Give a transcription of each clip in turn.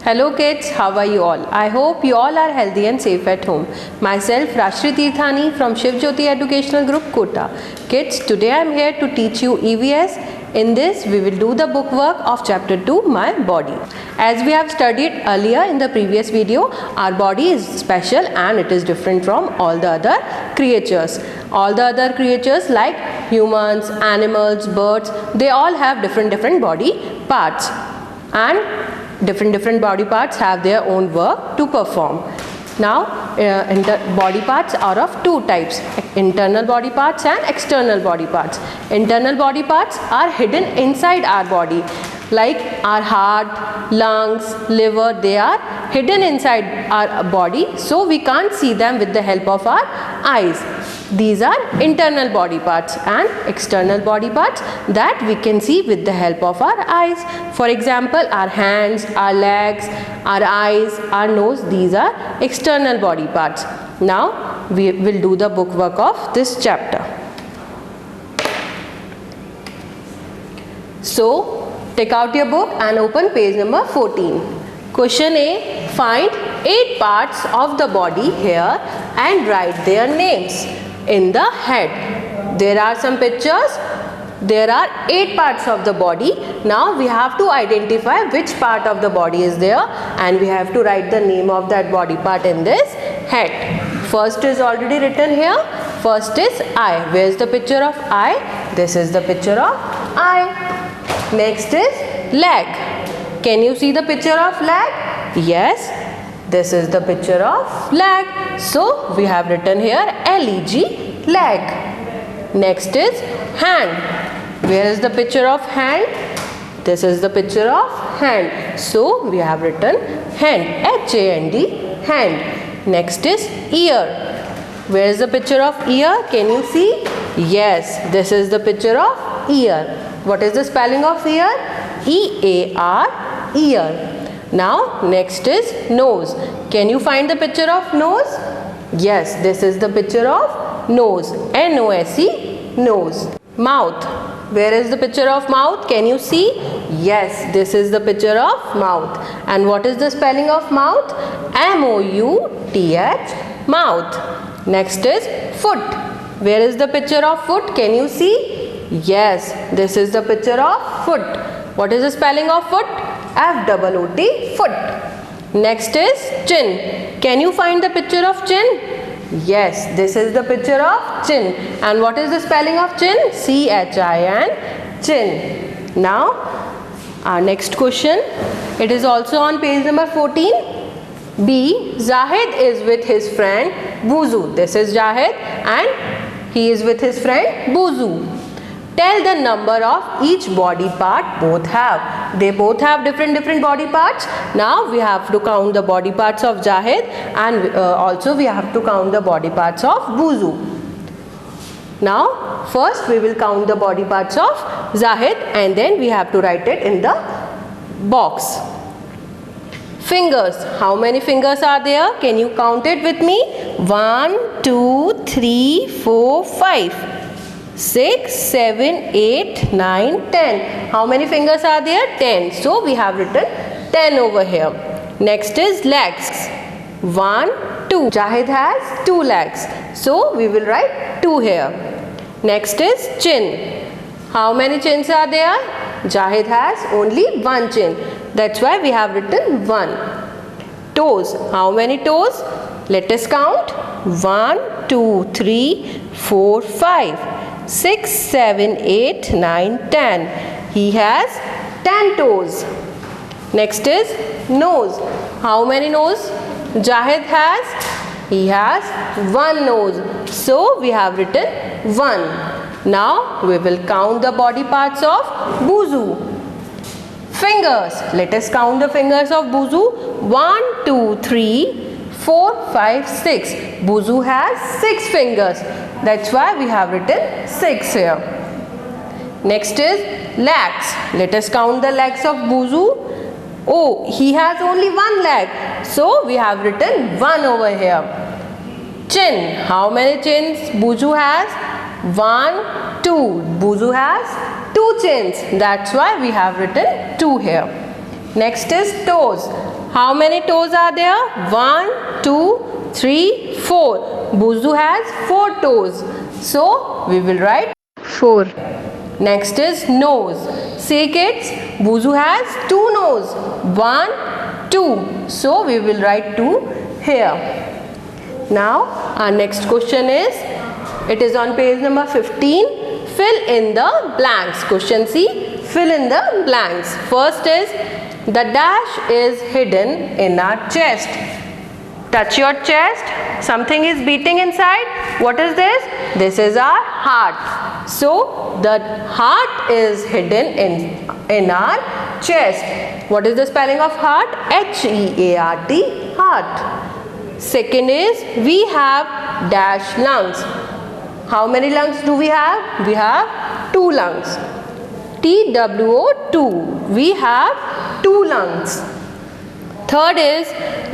Hello kids, how are you all? I hope you all are healthy and safe at home. Myself Rashri Tirthani from Shiv Jyoti Educational Group Kota. Kids, today I am here to teach you EVS. In this we will do the book work of chapter 2, My Body. As we have studied earlier in the previous video, our body is special and it is different from all the other creatures. All the other creatures like humans, animals, birds, they all have different body parts, and different body parts have their own work to perform. Now body parts are of two types: internal body parts and external body parts. Internal body parts are hidden inside our body, like our heart, lungs, liver. They are hidden inside our body, so we can't see them with the help of our eyes. These are internal body parts, and external body parts that we can see with the help of our eyes. For example, our hands, our legs, our eyes, our nose, these are external body parts. Now we will do the book work of this chapter. So take out your book and open page number 14. Question A. Find 8 parts of the body here and write their names. In the head, there are some pictures. There are 8 parts of the body. Now we have to identify which part of the body is there, and we have to write the name of that body part in this head. First is already written here. First is eye. Where is the picture of eye? This is the picture of eye. Next is leg. Can you see the picture of leg? Yes. This is the picture of leg. So we have written here leg, leg. Next is hand. Where is the picture of hand? This is the picture of hand. So we have written hand, H-A-N-D, hand. Next is ear. Where is the picture of ear? Can you see? Yes, this is the picture of ear. What is the spelling of ear? E-A-R, ear. Now next is nose. Can you find the picture of nose? Yes, this is the picture of nose, N-O-S-E, nose. Mouth. Where is the picture of mouth? Can you see? Yes, this is the picture of mouth. And what is the spelling of mouth? M-O-U-T-H, mouth. Next is foot. Where is the picture of foot? Can you see? Yes, this is the picture of foot. What is the spelling of foot? F-O-O-T, foot. Next is chin. Can you find the picture of chin? Yes, this is the picture of chin. And what is the spelling of chin? C-H-I-N, chin. Now, our next question. It is also on page number 14. B. Zahid is with his friend Buzu. This is Zahid and he is with his friend Buzu. Tell the number of each body part both have. They both have different body parts. Now we have to count the body parts of Zahid, and also we have to count the body parts of Buzu. Now first we will count the body parts of Zahid, and then we have to write it in the box. Fingers. How many fingers are there? Can you count it with me? 1, 2, 3, 4, 5. 6, 7, 8, 9, 10. How many fingers are there? 10. So we have written 10 over here. Next is legs. 1, 2. Zahid has 2 legs. So we will write 2 here. Next is chin. How many chins are there? Zahid has only 1 chin. That's why we have written 1. Toes. How many toes? Let us count. 1, 2, 3, 4, 5. 6, 7, 8, 9, 10. He has 10 toes. Next is nose. How many nose Zahid has? He has 1 nose. So we have written 1. Now we will count the body parts of Buzu. Fingers. Let us count the fingers of Buzu. 1, 2, 3, 4, 5, 6. Buzu has 6 fingers. That's why we have written 6 here. Next is legs. Let us count the legs of Buzu. Oh, he has only 1 leg. So we have written 1 over here. Chin. How many chins Buzu has? 1, 2. Buzu has 2 chins. That's why we have written 2 here. Next is toes. How many toes are there? 1, 2, 3, 4. Buzu has 4 toes. So we will write 4. Next is nose. Say kids, Buzu has 2 nose. 1, 2. So we will write 2 here. Now our next question is, it is on page number 15. Fill in the blanks. Question C. Fill in the blanks. First is, the dash is hidden in our chest. Touch your chest. Something is beating inside. What is this? This is our heart. So the heart is hidden in our chest. What is the spelling of heart? H-E-A-R-T, heart. Second is, we have dash lungs. How many lungs do we have? We have 2 lungs. T-W-O, 2. We have 2 lungs. Third is,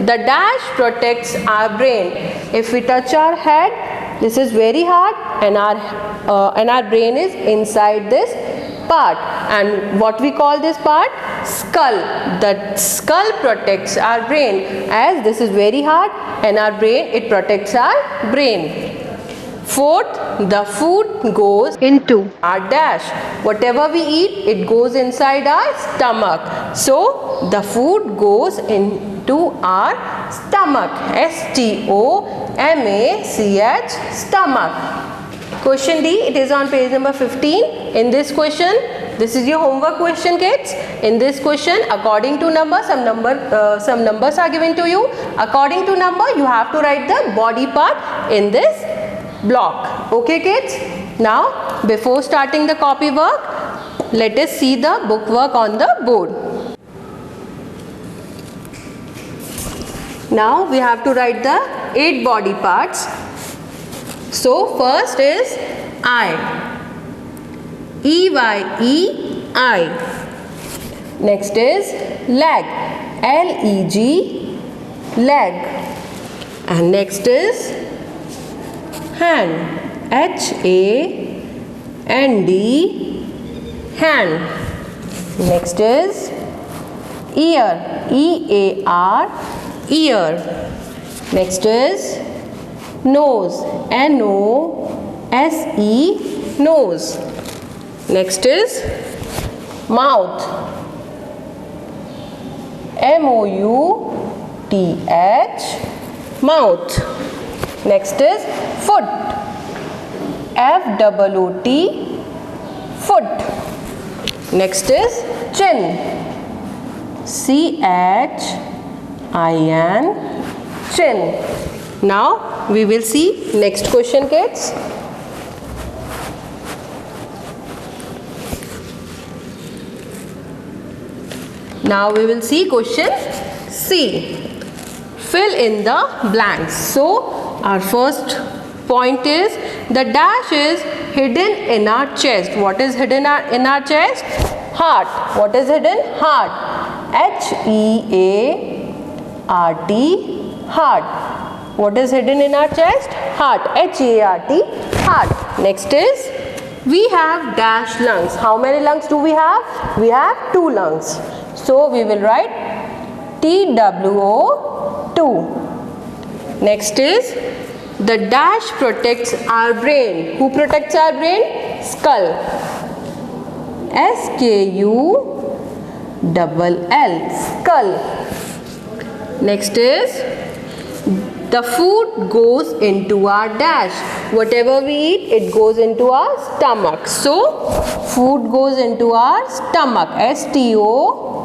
the dash protects our brain. If we touch our head, this is very hard, and our brain is inside this part. And what we call this part? Skull. The skull protects our brain, as this is very hard, and our brain, it protects our brain. Fourth, the food goes into our dash. Whatever we eat, it goes inside our stomach. So the food goes into our stomach. S-T-O-M-A-C-H, stomach. Question D, it is on page number 15. In this question, this is your homework question, kids. In this question, according to number, some numbers are given to you. According to number, you have to write the body part in this block. Okay, kids? Now, before starting the copy work, let us see the book work on the board. Now, we have to write the 8 body parts. So, first is eye. E-Y-E-I. Next is leg. L-E-G, leg. And next is hand. H-A-N-D, hand. Next is ear. E-A-R, ear. Next is nose. N-O-S-E, nose. Next is mouth. M-O-U-T-H, mouth. Next is foot. F-O-O-T, foot. Next is chin. C-H-I-N, chin. Now we will see next question, kids. Now we will see question C. Fill in the blanks. So our first point is, the dash is hidden in our chest. What is hidden in our chest? Heart. What is hidden? Heart. H-E-A-R-T, heart. What is hidden in our chest? Heart. H-E-A-R-T, heart. Next is, we have dash lungs. How many lungs do we have? We have 2 lungs. So we will write T-W-O, 2. Next is, the dash protects our brain. Who protects our brain? Skull. S-K-U-L-L, skull. Next is, the food goes into our dash. Whatever we eat, it goes into our stomach. So, food goes into our stomach. S-T-O-M-A-C-H,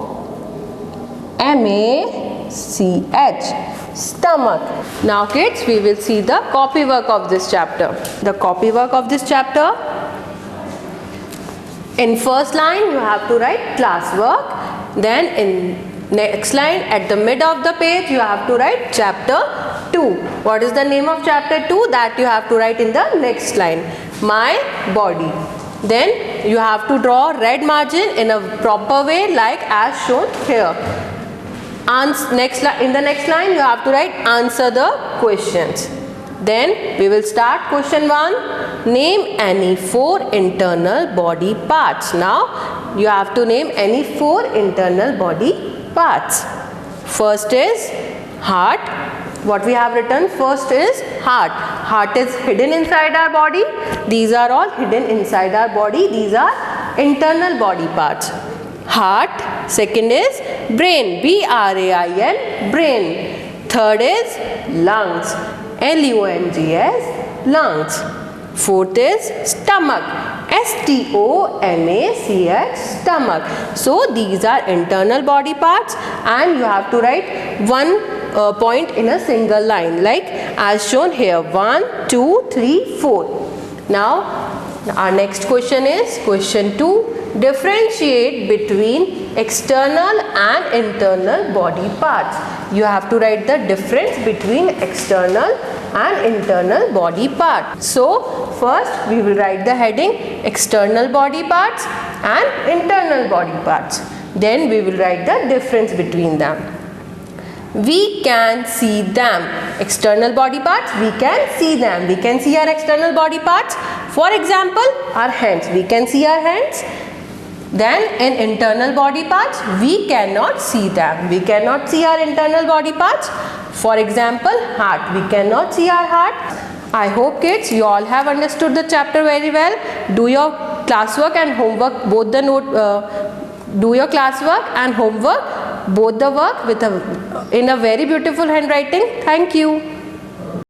stomach. Now kids, we will see the copy work of this chapter. The copy work of this chapter. In first line, you have to write class work. Then in next line, at the mid of the page, you have to write chapter 2. What is the name of chapter 2? That you have to write in the next line. My body. Then you have to draw red margin in a proper way, like as shown here. In the next line, you have to write answer the questions. Then we will start question 1. Name any 4 internal body parts. Now you have to name any 4 internal body parts. First is heart. What we have written first is heart. Heart is hidden inside our body. These are all hidden inside our body. These are internal body parts. Heart. Second is brain. B-R-A-I-N, brain. Third is lungs. L-U-N-G-S, lungs. Fourth is stomach. S-T-O-M-A-C-H, stomach. So these are internal body parts, and you have to write one point in a single line, like as shown here. 1, 2, 3, 4. Now our next question is question 2. Differentiate between external and internal body parts. You have to write the difference between external and internal body parts. So first we will write the heading external body parts and internal body parts. Then we will write the difference between them. We can see them. External body parts, we can see them. We can see our external body parts. For example, our hands. We can see our hands. Then in internal body parts, we cannot see them. We cannot see our internal body parts. For example, heart. We cannot see our heart. I hope kids, you all have understood the chapter very well. Do your classwork and homework, both the do your classwork and homework, both the work in a very beautiful handwriting. Thank you.